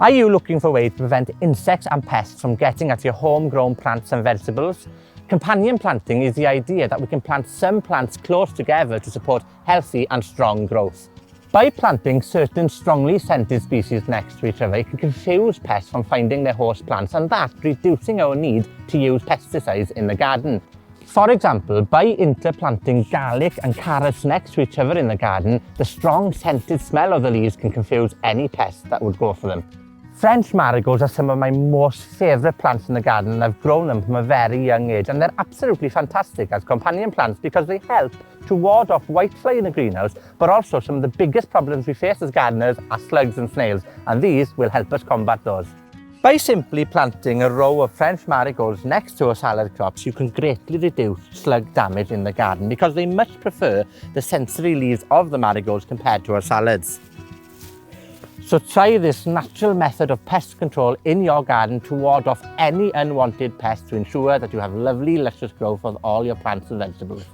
Are you looking for ways to prevent insects and pests from getting at your homegrown plants and vegetables? Companion planting is the idea that we can plant some plants close together to support healthy and strong growth. By planting certain strongly scented species next to each other, it can confuse pests from finding their host plants, and that reducing our need to use pesticides in the garden. For example, by interplanting garlic and carrots next to each other in the garden, the strong scented smell of the leaves can confuse any pest that would go for them. French marigolds are some of my most favourite plants in the garden, and I've grown them from a very young age, and they're absolutely fantastic as companion plants because they help to ward off whitefly in the greenhouse, but also some of the biggest problems we face as gardeners are slugs and snails, and these will help us combat those. By simply planting a row of French marigolds next to our salad crops, you can greatly reduce slug damage in the garden because they much prefer the sensory leaves of the marigolds compared to our salads. So try this natural method of pest control in your garden to ward off any unwanted pests to ensure that you have lovely, luscious growth of all your plants and vegetables.